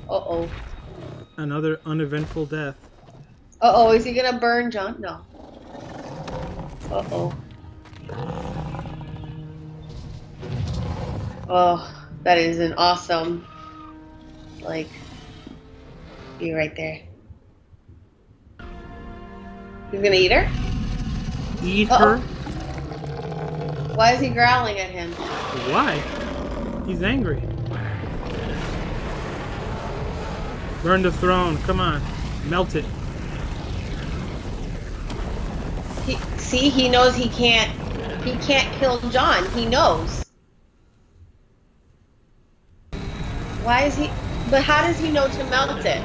Uh-oh. Another uneventful death. Uh-oh, is he gonna burn Jon? No. Uh-oh. Oh, that is an awesome, like, be right there. He's gonna eat her? Eat Uh-oh. her? Why is he growling at him? Why? He's angry. Burn the throne. Come on. Melt it. He knows he can't kill Jon. He knows. Why is he... But how does he know to melt it?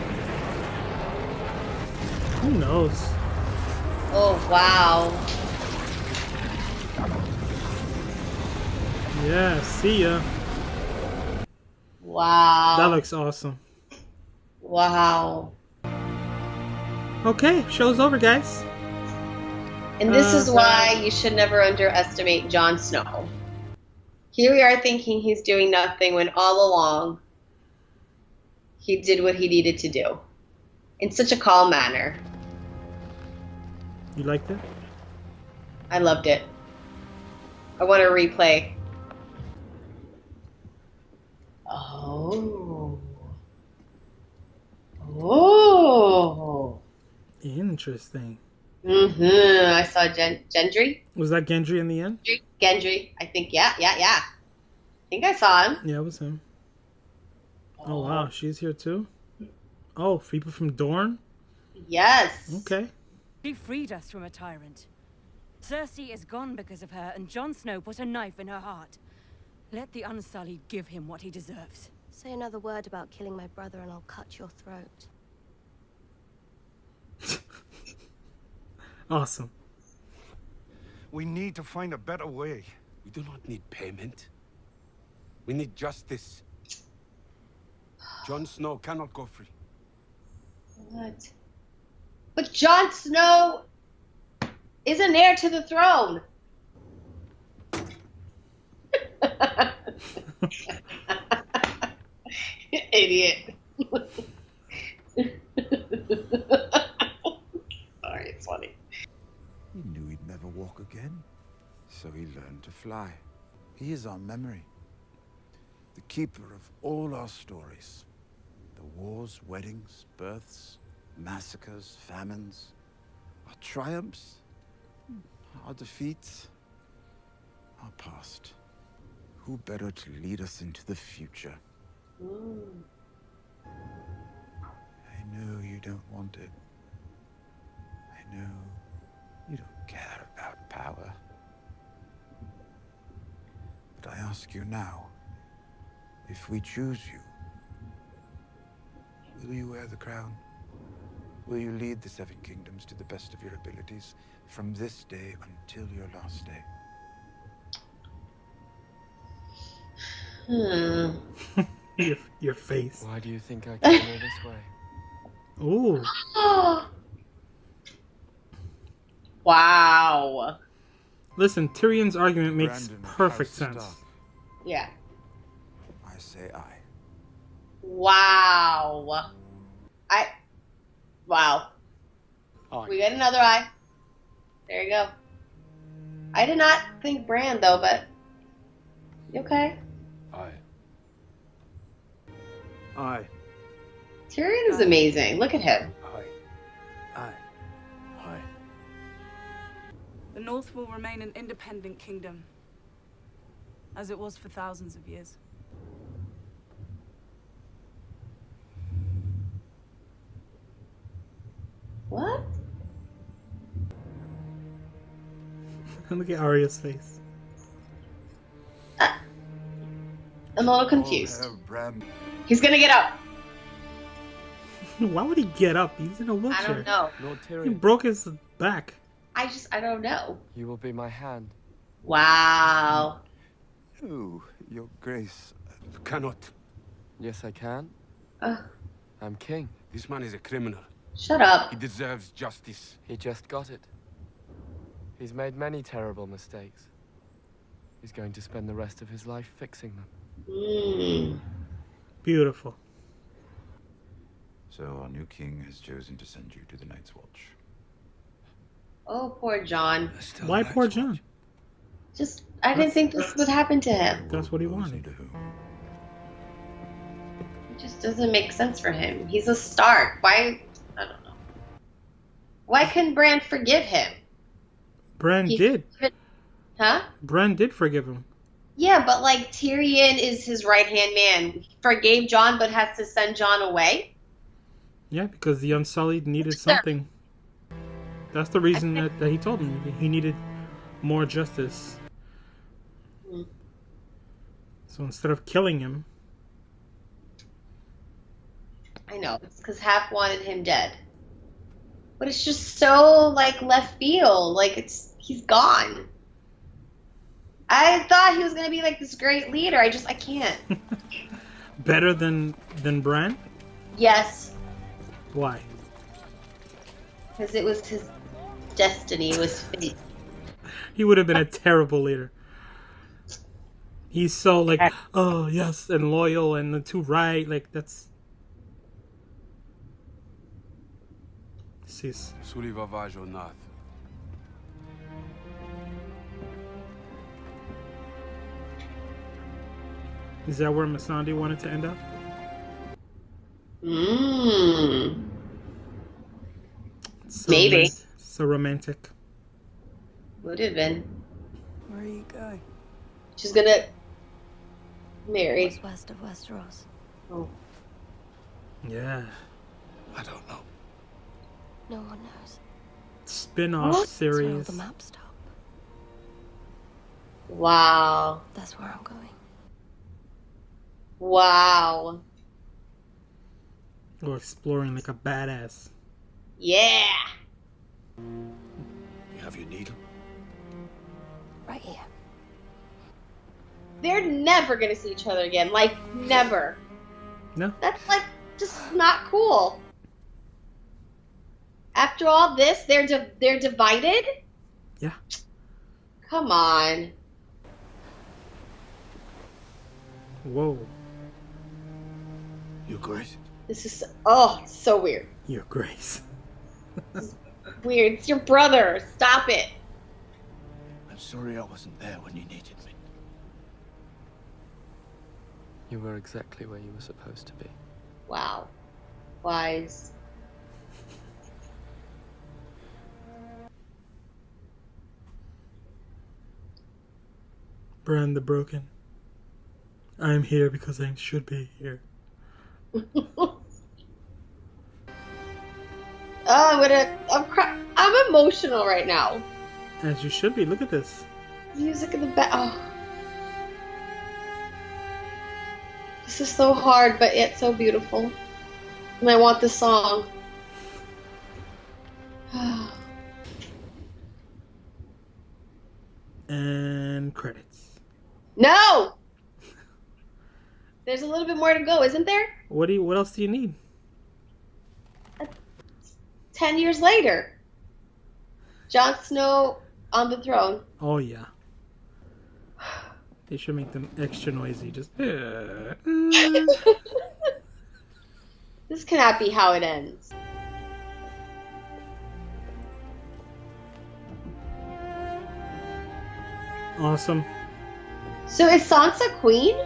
Who knows? Oh, wow. Yeah, see ya. Wow. That looks awesome. Wow. Okay, show's over, guys. And this is why you should never underestimate Jon Snow. Here we are thinking he's doing nothing when all along he did what he needed to do. In such a calm manner. You liked it? I loved it. I want to replay. Oh. Oh. Interesting. I saw Gendry. Was that Gendry in the end? Gendry. I think, yeah. I think I saw him. Yeah, it was him. Oh, wow. She's here too? Oh, people from Dorne? Yes. Okay. She freed us from a tyrant. Cersei is gone because of her, and Jon Snow put a knife in her heart. Let the Unsullied give him what he deserves. Say another word about killing my brother and I'll cut your throat. Awesome. We need to find a better way. We do not need payment. We need justice. Jon Snow cannot go free. What? But Jon Snow is an heir to the throne. Idiot. Sorry, it's funny. He knew he'd never walk again, So he learned to fly. he is our memory. The keeper of all our stories. The wars, weddings, births, massacres, famines. Our triumphs, our defeats, our past. Who better to lead us into the future? I know you don't want it. I know you don't care about power. But I ask you now, if we choose you, will you wear the crown? Will you lead the Seven Kingdoms to the best of your abilities from this day until your last day? Your face. Why do you think I came all this way? Ooh. Wow. Listen, Tyrion's argument makes Brandon perfect has sense. stuff. Yeah. I say aye. Wow. Wow. Aye. We got another eye. There you go. I did not think Bran though, but okay. Aye. Aye. Tyrion is amazing. Look at him. Aye. Aye. Aye. The North will remain an independent kingdom, as it was for thousands of years. What? Look at Arya's face. I'm a little confused. Oh, Bran. He's gonna get up. Why would he get up? He's in a wheelchair. I don't know. Lord He Tyrion, broke his back. I don't know. you will be my hand. Wow. Oh, your grace. You cannot. Yes, I can. Uh, I'm king. This man is a criminal. shut up. He deserves justice. He just got it. He's made many terrible mistakes. He's going to spend the rest of his life fixing them. Mm. Beautiful. So our new king has chosen to send you to the Night's Watch. Oh, poor Jon. Why poor Jon? Just, I didn't think this would happen to him. That's what he wanted. It just doesn't make sense for him. He's a Stark. Why? I don't know. Why couldn't Bran forgive him? Bran did. Huh? Bran did forgive him. Yeah, but like Tyrion is his right-hand man. He forgave Jon, but has to send Jon away? Yeah, because the Unsullied needed something. That's the reason that he told him. He needed more justice. So instead of killing him... I know, it's because half wanted him dead. But it's just so, like, left field. Like, he's gone. I thought he was going to be, like, this great leader. I can't. Better than Bran? Yes. Why? Because it was his destiny. It was fate. He would have been a terrible leader. He's so, like, oh, yes, and loyal and to right. Like, that's... Sis. Is that where Missandei wanted to end up? Maybe. So romantic. Would have been. Where are you going? She's gonna marry. What's west of Westeros? Oh. Yeah. I don't know. No one knows. Spin-off That's where all series. the maps stop. Wow. That's where I'm going. Wow. Or exploring like a badass. Yeah. You have your needle? Right here. They're never gonna see each other again. Like, never. No. That's, like, just not cool. After all this, they're divided? Yeah. Come on. Whoa. Your Grace? This is so weird. Your Grace. Weird. It's your brother. Stop it. I'm sorry I wasn't there when you needed me. You were exactly where you were supposed to be. Wow. Wise. Bran the Broken. I'm here because I should be here. I'm emotional right now. As you should be. Look at this. Music in the back. Oh. This is so hard, but yet so beautiful. And I want this song. And credits. No! There's a little bit more to go, isn't there? What else do you need? 10 years later. Jon Snow on the throne. Oh yeah. They should make them extra noisy. Just. This cannot be how it ends. Awesome. So is Sansa queen?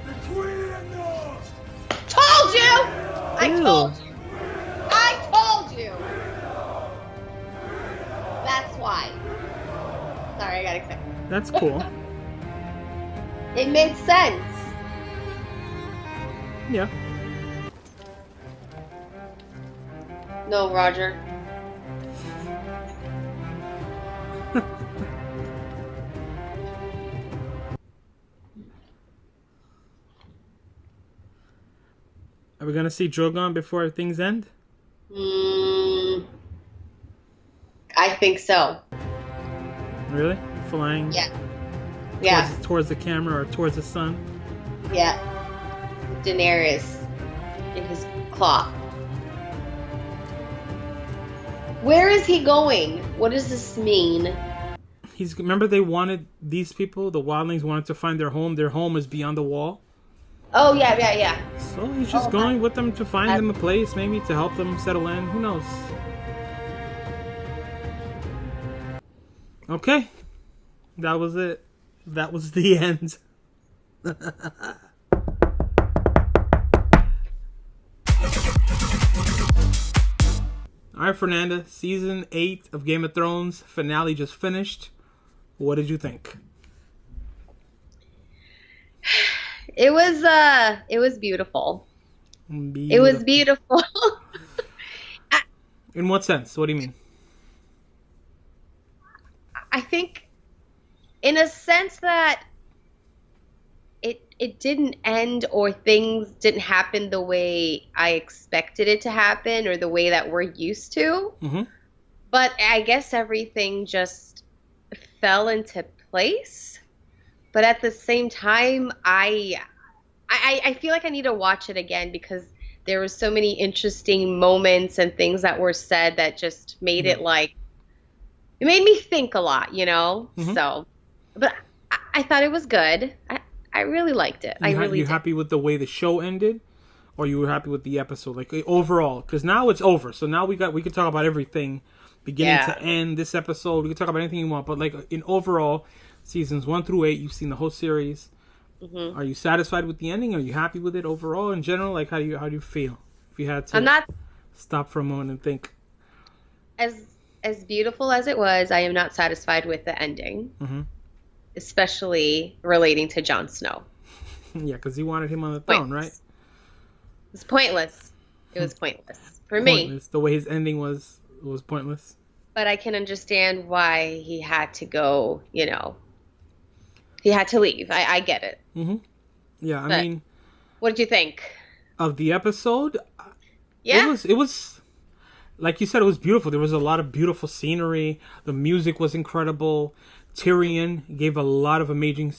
The Queen of the North! Told you! I Ew. told you! I told you! That's why. Sorry, I got excited. That's cool. It made sense. Yeah. No, Roger. Are we gonna see Drogon before things end? I think so. Really? Flying? Yeah. Yeah. Towards the camera or towards the sun? Yeah. Daenerys in his claw. Where is he going? What does this mean? Remember they wanted, these people, the wildlings wanted to find their home. Their home is beyond the wall. Oh, yeah. So he's just going with them to find them a place, maybe to help them settle in. Who knows? Okay. That was it. That was the end. Alright, Fernanda. Season 8 of Game of Thrones finale just finished. What did you think? It was beautiful. It was beautiful. In what sense? What do you mean? I think in a sense that it didn't end or things didn't happen the way I expected it to happen or the way that we're used to. Mm-hmm. But I guess everything just fell into place. But at the same time, I feel like I need to watch it again because there were so many interesting moments and things that were said that just made it like, it made me think a lot, you know? Mm-hmm. So, but I thought it was good. I really liked it. You happy with the way the show ended? Or you were happy with the episode? Like, overall? Because now it's over. So now we can talk about everything, beginning to end, this episode. We can talk about anything you want. But, like, in overall, seasons 1 through 8, you've seen the whole series. Mm-hmm. Are you satisfied with the ending? Are you happy with it overall? In general, like, how do you feel? If you had to stop for a moment and think. As beautiful as it was, I am not satisfied with the ending. Mm-hmm. Especially relating to Jon Snow. Yeah, because you wanted him on the throne, right? It's pointless. It was pointless. For me. The way his ending was pointless. But I can understand why he had to go, you know. He had to leave. I get it. Mm-hmm. Yeah, but I mean... What did you think? Of the episode? Yeah. It was... Like you said, it was beautiful. There was a lot of beautiful scenery. The music was incredible. Tyrion gave a lot of amazing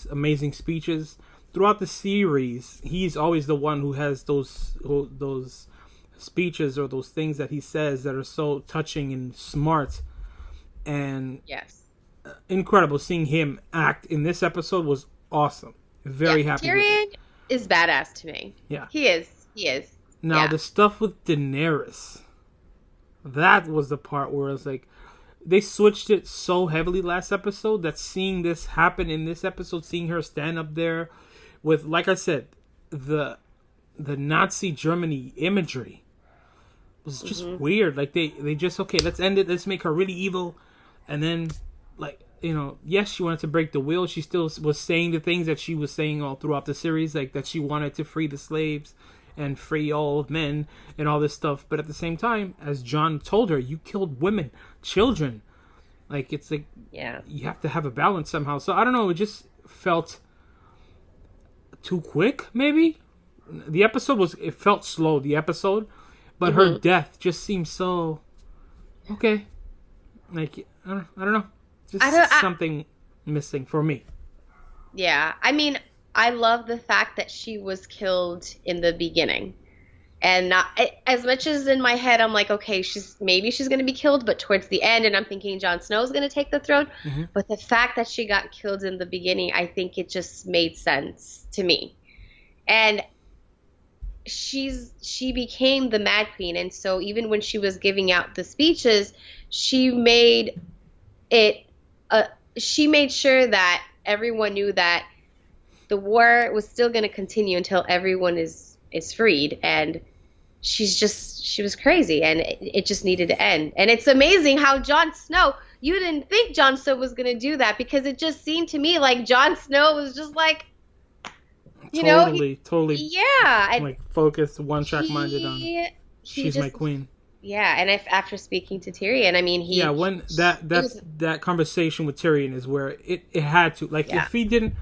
speeches. Throughout the series, he's always the one who has those speeches or those things that he says that are so touching and smart. And incredible. Seeing him act in this episode was awesome. Very happy. Tyrion is badass to me. Yeah. He is. Now, the stuff with Daenerys, that was the part where I was like, they switched it so heavily last episode that seeing this happen in this episode, seeing her stand up there with, like I said, the Nazi Germany imagery was just weird. Like they just, okay, let's end it. Let's make her really evil. And then, like, you know, yes, she wanted to break the will. She still was saying the things that she was saying all throughout the series, like that she wanted to free the slaves and free all men and all this stuff. But at the same time, as Jon told her, you killed women, children. Like, it's like, you have to have a balance somehow. So I don't know, it just felt too quick, maybe. The episode it felt slow, the episode, but her death just seemed so okay. Like, I don't know, just something missing for me. Yeah, I mean, I love the fact that she was killed in the beginning. And not as much as in my head, I'm like, okay, she's going to be killed, but towards the end, and I'm thinking Jon Snow's going to take the throne. Mm-hmm. But the fact that she got killed in the beginning, I think it just made sense to me. And she became the Mad Queen, and so even when she was giving out the speeches, she made sure that everyone knew that the war was still going to continue until everyone is freed, and she was crazy, and it just needed to end. And it's amazing how Jon Snow, you didn't think Jon Snow was going to do that, because it just seemed to me like Jon Snow was just like, totally, yeah, and like focused, one track minded on she's my queen. Yeah, and after speaking to Tyrion, I mean, when that conversation with Tyrion is where it had to, like, if he didn't.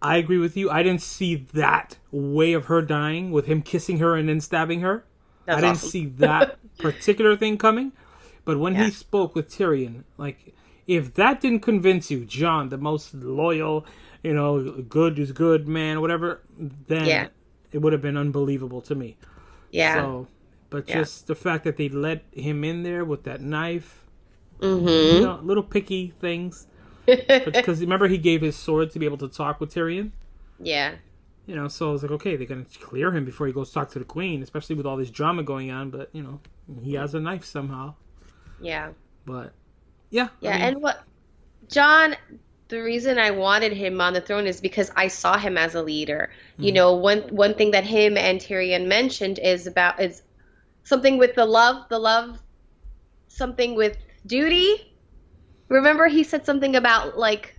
I agree with you. I didn't see that way of her dying with him kissing her and then stabbing her. I didn't see that particular thing coming. But when he spoke with Tyrion, like, if that didn't convince you, Jon, the most loyal, good is good man, whatever, then it would have been unbelievable to me. Yeah. So, but just the fact that they let him in there with that knife, little picky things. Because remember, he gave his sword to be able to talk with Tyrion. Yeah. You know, so I was like, okay, they're going to clear him before he goes talk to the queen, especially with all this drama going on. But, you know, he has a knife somehow. Yeah. But, yeah. Yeah, I mean, and what... Jon, the reason I wanted him on the throne is because I saw him as a leader. You know, one thing that him and Tyrion mentioned is something with the love, something with duty. Remember he said something about, like,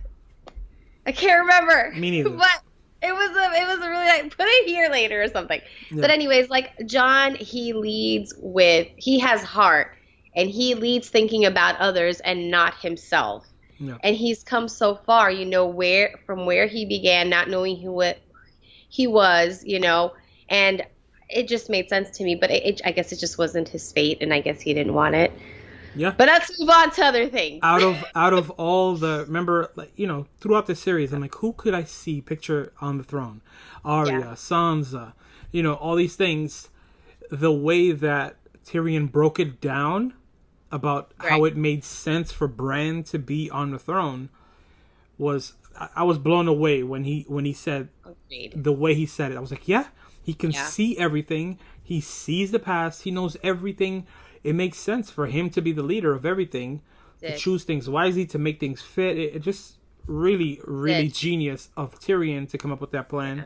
I can't remember. Me neither. But it was a really, like, put it here later or something. Yeah. But anyways, like, Jon, he has heart, and he leads thinking about others and not himself. Yeah. And he's come so far, you know, from where he began, not knowing who he was, you know, and it just made sense to me. But I guess it just wasn't his fate, and I guess he didn't want it. Yeah. But let's move on to other things. Out of all the, remember, like, you know, throughout the series, I'm like, who could I see picture on the throne? Arya, Sansa, you know, all these things. The way that Tyrion broke it down about how it made sense for Bran to be on the throne was, I was blown away when he said the way he said it. I was like, yeah, he can see everything. He sees the past. He knows everything. It makes sense for him to be the leader of everything, to choose things wisely, to make things fit. It just really, really genius of Tyrion to come up with that plan.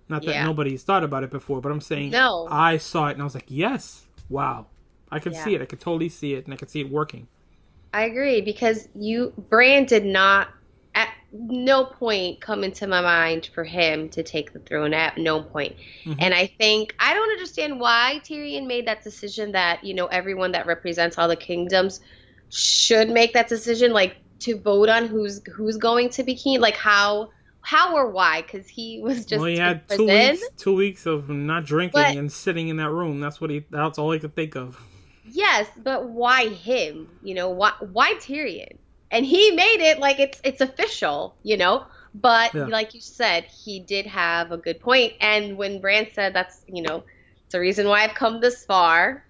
Not that nobody's thought about it before, but I'm saying I saw it and I was like, yes, wow. I could see it. I could totally see it, and I could see it working. I agree, because Bran did not at no point come into my mind for him to take the throne, at no point. And I don't understand why Tyrion made that decision that, you know, everyone that represents all the kingdoms should make that decision, like, to vote on who's going to be king, like how or why, because he was just he had 2 weeks of not drinking and sitting in that room. That's all he could think of. Yes, but why him? You know, why Tyrion? And he made it like it's official, you know? But like you said, he did have a good point. And when Bran said that's, you know, it's the reason why I've come this far.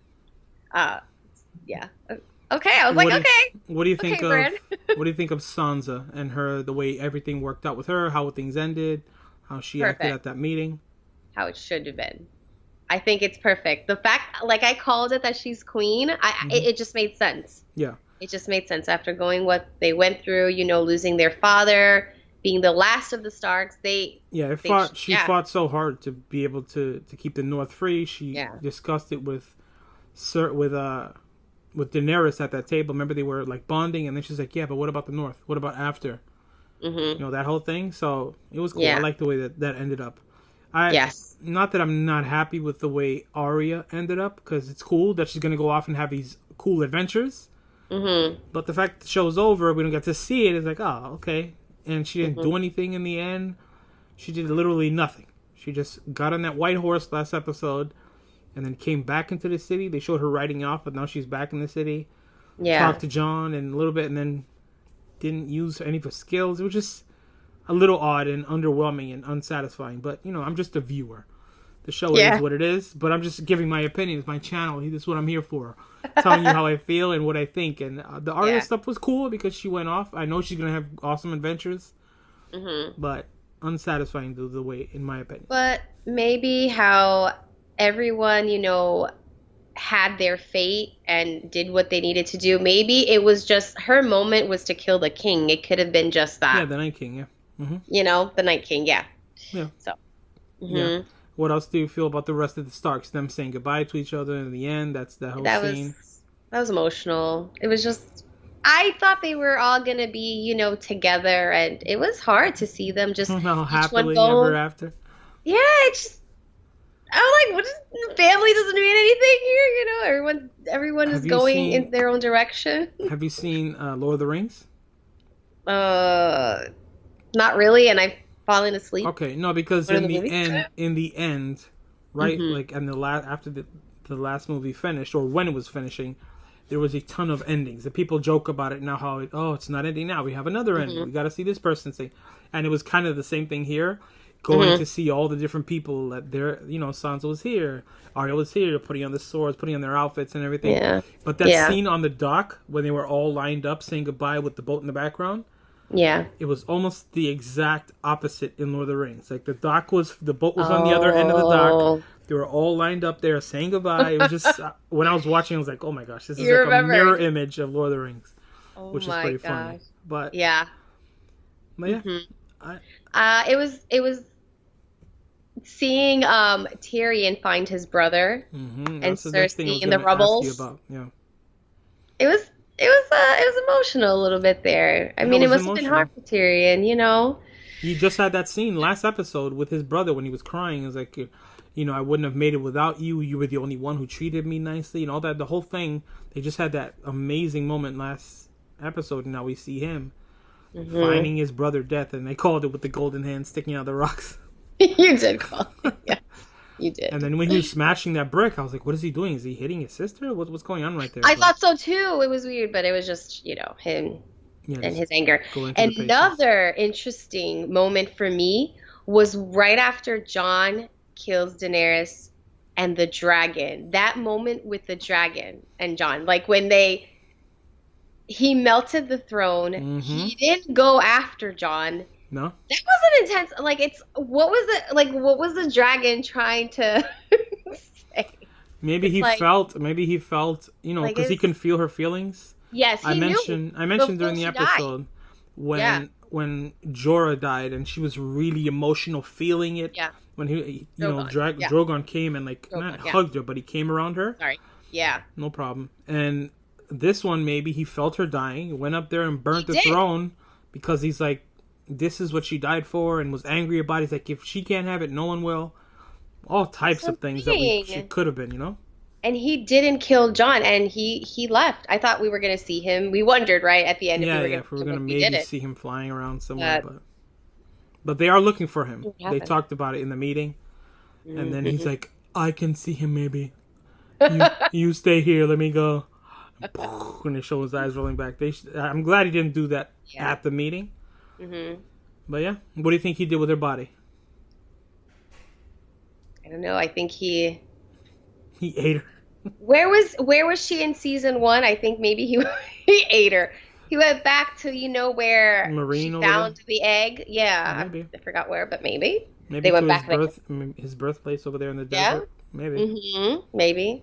Okay, I was like, okay. What do you think of Bran. What do you think of Sansa and the way everything worked out with her, how things ended, how she acted at that meeting? How it should have been. I think it's perfect. The fact, like I called it, that she's queen, it just made sense. Yeah. It just made sense after going what they went through, you know, losing their father, being the last of the Starks. She fought so hard to be able to keep the North free. She discussed it with Daenerys at that table. Remember, they were like bonding, and then she's like, yeah, but what about the North? What about after? You know, that whole thing. So it was cool. I like the way that ended up. Not that I'm not happy with the way Arya ended up, because it's cool that she's going to go off and have these cool adventures. But the fact the show's over, we don't get to see it, it's like, oh, okay. And she didn't do anything in the end. She did literally nothing. She just got on that white horse last episode and then came back into the city. They showed her riding off, but now she's back in the city. Talked to Jon and a little bit, and then didn't use any of her skills. It was just a little odd and underwhelming and unsatisfying. But, you know, I'm just a viewer. The show is what it is, but I'm just giving my opinion. It's my channel. This is what I'm here for. Telling you how I feel and what I think. And the Arya stuff was cool because she went off. I know she's going to have awesome adventures. But unsatisfying the way, in my opinion. But maybe how everyone, you know, had their fate and did what they needed to do. Maybe it was just her moment was to kill the king. It could have been just that. Yeah, the Night King, You know, the Night King, Yeah. So. Yeah. What else do you feel about the rest of the Starks? Them saying goodbye to each other in the end? That's the whole scene. That was emotional. It was just, I thought they were all going to be, you know, together. And it was hard to see them just happily ever after. Yeah, it's just, I was like, family doesn't mean anything here, you know? Everyone is going in their own direction. Have you seen Lord of the Rings? Not really, and I've fallen asleep. Okay, no, because in the end, right? Like, and after the last movie finished, or when it was finishing, there was a ton of endings. And people joke about it now, how it's not ending now. We have another ending. We got to see this person thing, and it was kind of the same thing here. Going to see all the different people that Sansa was here, Arya was here, putting on the swords, putting on their outfits and everything. Yeah. But that scene on the dock when they were all lined up saying goodbye with the boat in the background, Yeah. It was almost the exact opposite in Lord of the Rings. Like the boat was on the other end of the dock. They were all lined up there saying goodbye. It was just when I was watching, I was like, "Oh my gosh, this is like a mirror image of Lord of the Rings," which is pretty funny. But yeah, it was seeing Tyrion find his brother and Cersei in the rubbles. It was emotional a little bit there. I mean, it must have been hard for Tyrion, you know. He just had that scene last episode with his brother when he was crying. It was like, I wouldn't have made it without you. You were the only one who treated me nicely, and all that. The whole thing. They just had that amazing moment last episode, and now we see him finding his brother death, and they called it with the golden hand sticking out of the rocks. You did call it, yeah. You did. And then when he was smashing that brick, I was like, what is he doing? Is he hitting his sister? What's going on right there? I thought so too. It was weird, but it was just, him and his anger. Another interesting moment for me was right after Jon kills Daenerys and the dragon. That moment with the dragon and Jon. Like when he melted the throne. Mm-hmm. He didn't go after Jon. No, that was an intense. Like, what was the dragon trying to say? Maybe he felt, because he can feel her feelings. Yes, I mentioned during the episode when Jorah died, and she was really emotional, feeling it. Yeah. When Drogon came and hugged her, but he came around her. Sorry. Yeah. No problem. And this one, maybe he felt her dying, went up there and burnt the throne because he's like, this is what she died for, and was angry about it. He's like, if she can't have it, no one will. All types of things that she could have been, And he didn't kill Jon, and he left. I thought we were going to see him. We wondered, right, at the end if we were going to maybe see him flying around somewhere. But they are looking for him. They talked about it in the meeting. Mm-hmm. And then he's like, I can see him maybe. You stay here, let me go. And they show his eyes rolling back. I'm glad he didn't do that at the meeting. Mm-hmm. But yeah, what do you think he did with her body? I don't know. I think he ate her. Where was she in season 1? I think maybe he ate her. He went back to where Marine she found the egg. Yeah, maybe. I forgot where, but maybe they went back his birthplace over there in the desert. Maybe. Mm-hmm. Maybe.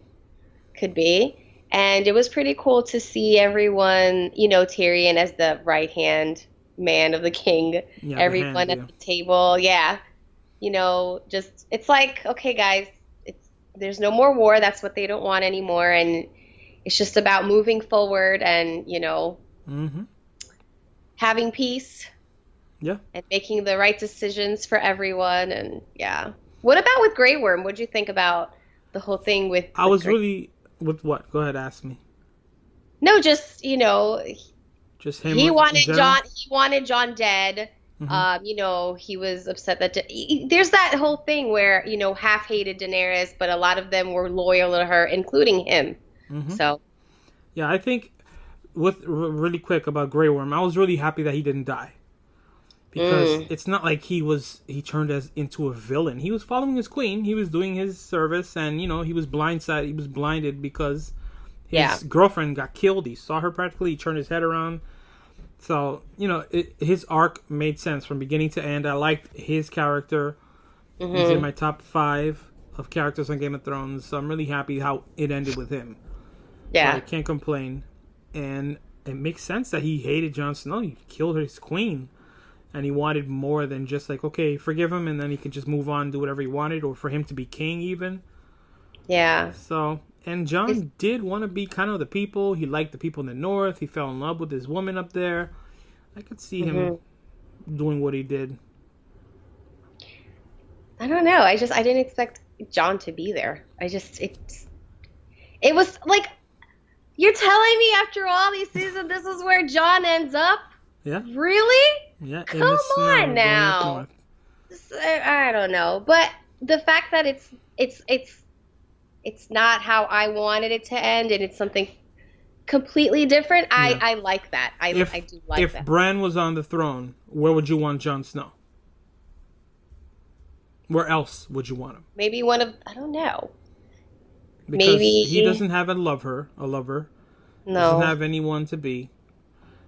Could be. And it was pretty cool to see everyone, Tyrion as the right hand man of the king, everyone at the table. It's like, okay guys, there's no more war. That's what they don't want anymore, and it's just about moving forward and having peace and making the right decisions for everyone. And what about with Grey Worm? What'd you think about the whole thing with with what? Go ahead, ask me. No, just just him. He wanted Jon dead. Mm-hmm. He was upset that there's that whole thing where half hated Daenerys, but a lot of them were loyal to her, including him. Mm-hmm. So, I think really quick about Grey Worm, I was really happy that he didn't die, because it's not like he turned into a villain. He was following his queen. He was doing his service, and he was blindsided. He was blinded because his girlfriend got killed. He saw her practically. He turned his head around. So, his arc made sense from beginning to end. I liked his character. Mm-hmm. He's in my top 5 of characters on Game of Thrones. So I'm really happy how it ended with him. Yeah. So I can't complain. And it makes sense that he hated Jon Snow. He killed his queen. And he wanted more than just like, okay, forgive him, and then he could just move on and do whatever he wanted. Or for him to be king even. Yeah. So... And Jon did want to be kind of the people. He liked the people in the north. He fell in love with his woman up there. I could see him doing what he did. I don't know. I didn't expect Jon to be there. It was like, you're telling me after all these seasons, this is where Jon ends up? Yeah. Really? Yeah. Come on now. I don't know. But the fact that it's not how I wanted it to end, and it's something completely different. I like that. I do like that. If Bran was on the throne, where would you want Jon Snow? Where else would you want him? Maybe I don't know. Because he doesn't have a lover. No. Doesn't have anyone to be.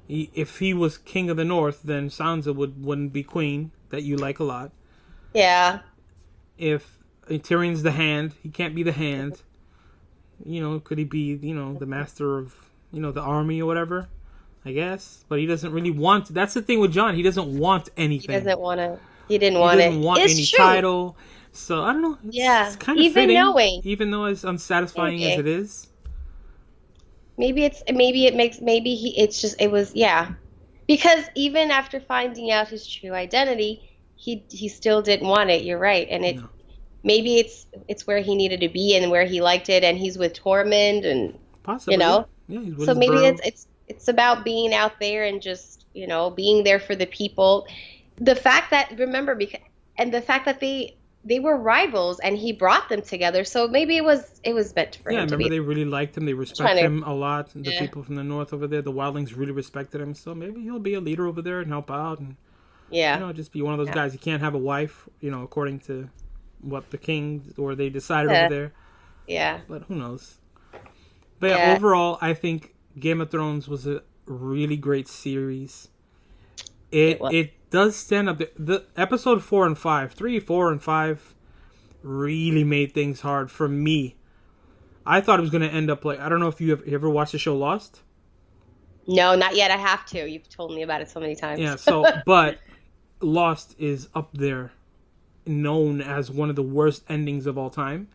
If he was king of the North, then Sansa wouldn't be queen, that you like a lot. Yeah. If Tyrion's the Hand, he can't be the Hand. Could he be, the master of, the army or whatever? I guess. But he doesn't really want... That's the thing with Jon. He doesn't want anything. He doesn't want to... He didn't want any title. So, I don't know. It's kind of fitting, knowing. Even though as unsatisfying as it is. Because even after finding out his true identity, he still didn't want it. You're right. And maybe it's where he needed to be and where he liked it, and he's with Tormund and possibly, Yeah, he's so maybe it's about being out there and just, being there for the people. The fact that they were rivals and he brought them together, so maybe it was meant for him. Yeah, I remember they really liked him. They respect him a lot. The people from the North over there, the wildlings, really respected him. So maybe he'll be a leader over there and help out and just be one of those guys. He can't have a wife, according to what the king or they decided over there. Yeah. But who knows? But overall, I think Game of Thrones was a really great series. It does stand up. The episode 4 and 5, 3, 4, and 5 really made things hard for me. I thought it was going to end up like, I don't know if you ever watched the show Lost? No, not yet. I have to. You've told me about it so many times. Yeah, but Lost is up there, known as one of the worst endings of all time.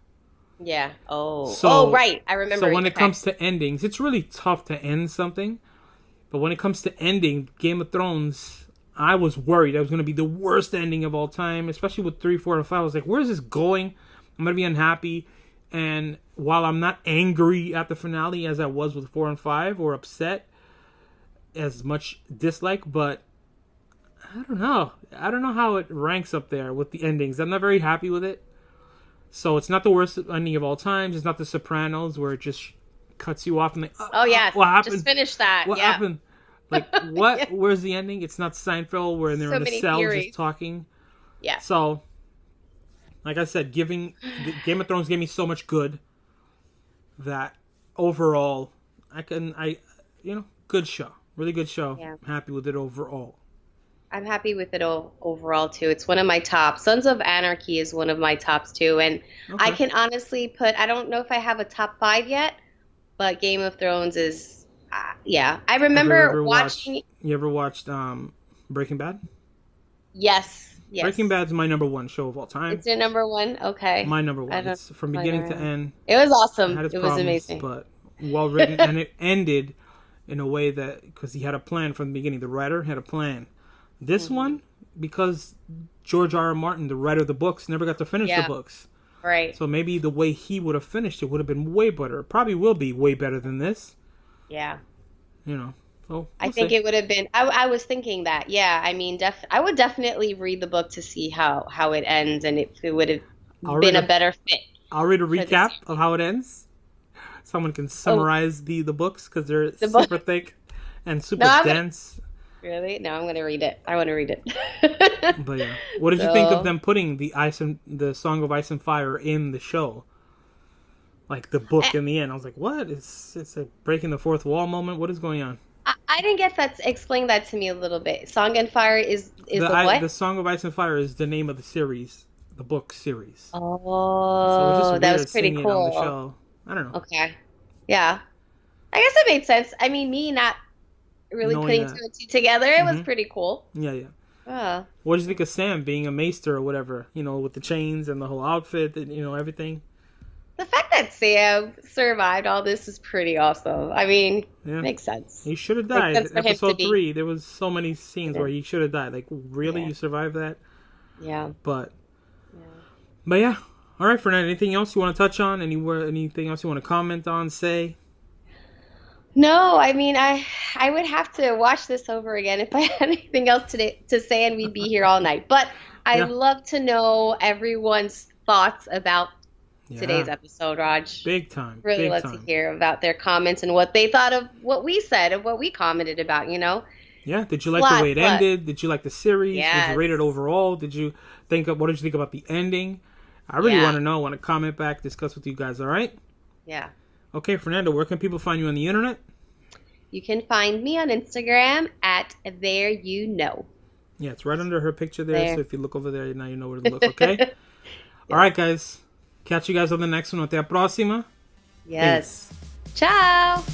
Yeah. Right. I remember. So when it comes to endings, it's really tough to end something. But when it comes to ending Game of Thrones, I was worried that was going to be the worst ending of all time, especially with 3, 4, and 5. I was like, where's this going? I'm going to be unhappy. And while I'm not angry at the finale as I was with 4 and 5 or upset, as much dislike, but I don't know. I don't know how it ranks up there with the endings. I'm not very happy with it. So it's not the worst ending of all time. It's not The Sopranos where it just cuts you off and like, what happened? Just finish that. What happened? Like, what? Yeah. Where's the ending? It's not Seinfeld where they're in a cell just talking. Yeah. So, like I said, Game of Thrones gave me so much good that overall, good show. Really good show. Yeah. I'm happy with it overall. I'm happy with it overall, too. It's one of my tops. Sons of Anarchy is one of my tops, too. And I can honestly I don't know if I have a top 5 yet, but Game of Thrones is, I remember watching... You ever watched Breaking Bad? Yes. Breaking Bad's my number 1 show of all time. It's your number 1? Okay. My number 1. It's from beginning to end. It was awesome. It was amazing. But well written. And it ended in a way that... Because he had a plan from the beginning. The writer had a plan. This one, because George R.R. Martin, the writer of the books, never got to finish the books. Right. So maybe the way he would have finished it would have been way better. Probably will be way better than this. Yeah. So I think it would have been... I was thinking that. Yeah. I mean, I would definitely read the book to see how it ends and if it would have been a better fit. I'll read a recap of how it ends. Someone can summarize the books because they're super thick and super dense. Really? No, I'm going to read it. I want to read it. But yeah. What did you think of them putting the Song of Ice and Fire in the show? Like the book in the end. I was like, what? It's a breaking the fourth wall moment? What is going on? I didn't get that. Explain that to me a little bit. Song and Fire is the what? The Song of Ice and Fire is the name of the series. The book series. Oh, so that was pretty cool. On the show. I don't know. Okay. Yeah. I guess it made sense. I mean, me not really putting 2 and 2 together. It was pretty cool. Yeah. What did you think of Sam being a maester or whatever? With the chains and the whole outfit, everything. The fact that Sam survived all this is pretty awesome. I mean, makes sense. He should have died. Episode 3, there was so many scenes where he should have died. Like, really, you survived that? Yeah. But yeah. All right, Fernanda. Anything else you want to touch on? Anything else you want to comment on? Say? No, I mean, I would have to watch this over again if I had anything else to say, and we'd be here all night. But I'd love to know everyone's thoughts about today's episode, Raj. Big time. Really love to hear about their comments and what they thought of what we said and what we commented about, Yeah, did you like the way it ended? Did you like the series? Did you rate it overall? What did you think about the ending? I really want to know. I want to comment back, discuss with you guys, all right? Yeah. Okay, Fernanda, where can people find you on the internet? You can find me on Instagram at There You Know. Yeah, it's right under her picture there. So if you look over there, now you know where to look, okay? Yeah. All right, guys. Catch you guys on the next one. Até a próxima. Yes. Peace. Ciao.